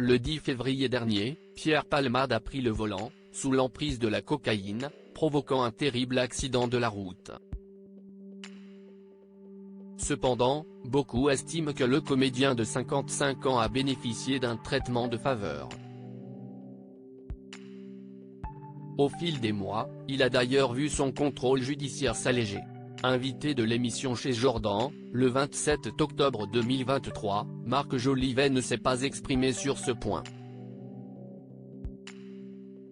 Le 10 février dernier, Pierre Palmade a pris le volant, sous l'emprise de la cocaïne, provoquant un terrible accident de la route. Cependant, beaucoup estiment que le comédien de 55 ans a bénéficié d'un traitement de faveur. Au fil des mois, il a d'ailleurs vu son contrôle judiciaire s'alléger. Invité de l'émission chez Jordan, le 27 octobre 2023, Marc Jolivet ne s'est pas exprimé sur ce point.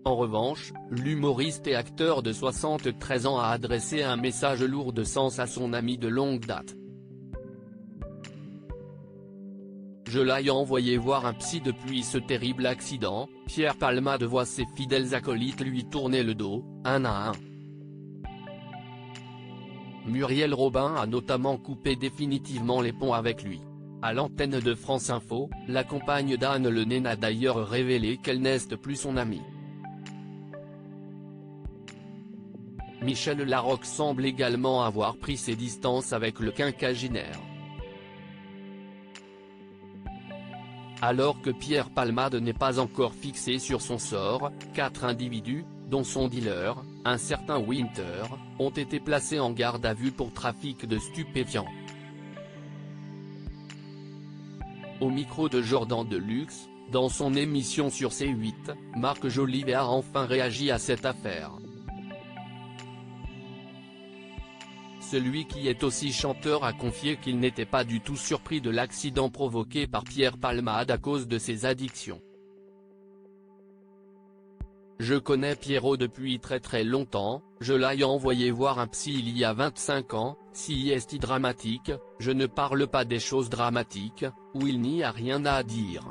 En revanche, l'humoriste et acteur de 73 ans a adressé un message lourd de sens à son ami de longue date. Je l'ai envoyé voir un psy depuis ce terrible accident. Pierre Palmade voit ses fidèles acolytes lui tourner le dos, un à un. Muriel Robin a notamment coupé définitivement les ponts avec lui. À l'antenne de France Info, la compagne d'Anne Le Nain a d'ailleurs révélé qu'elle n'est plus son amie. Michel Larocque semble également avoir pris ses distances avec le quinquagénaire. Alors que Pierre Palmade n'est pas encore fixé sur son sort, 4 individus, dont son dealer, un certain Winter, ont été placés en garde à vue pour trafic de stupéfiants. Au micro de Jordan Deluxe, dans son émission sur C8, Marc Jolivet a enfin réagi à cette affaire. Celui qui est aussi chanteur a confié qu'il n'était pas du tout surpris de l'accident provoqué par Pierre Palmade à cause de ses addictions. Je connais Pierrot depuis très longtemps, je l'ai envoyé voir un psy il y a 25 ans, si est dramatique, je ne parle pas des choses dramatiques, où il n'y a rien à dire.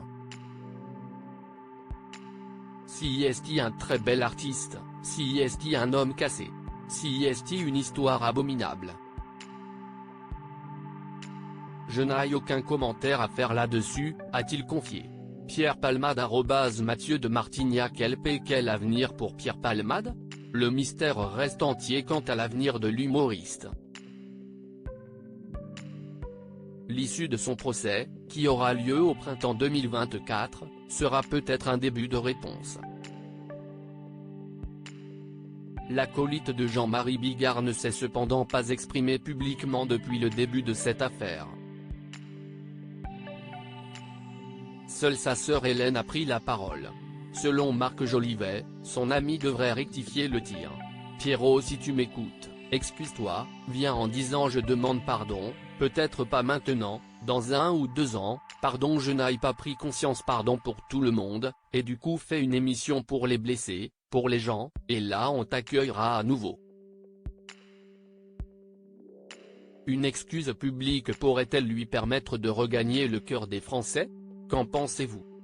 Si est un très bel artiste, si est un homme cassé. Si est une histoire abominable. Je n'ai aucun commentaire à faire là-dessus, a-t-il confié. Pierre Palmade @ Mathieu de Martignac LP. Quel avenir pour Pierre Palmade? Le mystère reste entier quant à l'avenir de l'humoriste. L'issue de son procès, qui aura lieu au printemps 2024, sera peut-être un début de réponse. L'acolyte de Jean-Marie Bigard ne s'est cependant pas exprimé publiquement depuis le début de cette affaire. Seule sa sœur Hélène a pris la parole. Selon Marc Jolivet, son ami devrait rectifier le tir. Pierrot, si tu m'écoutes, excuse-toi, viens en disant je demande pardon, peut-être pas maintenant, dans 1 ou 2 ans, pardon je n'ai pas pris conscience, pardon pour tout le monde, et du coup fais une émission pour les blessés, pour les gens, et là on t'accueillera à nouveau. Une excuse publique pourrait-elle lui permettre de regagner le cœur des Français? Qu'en pensez-vous?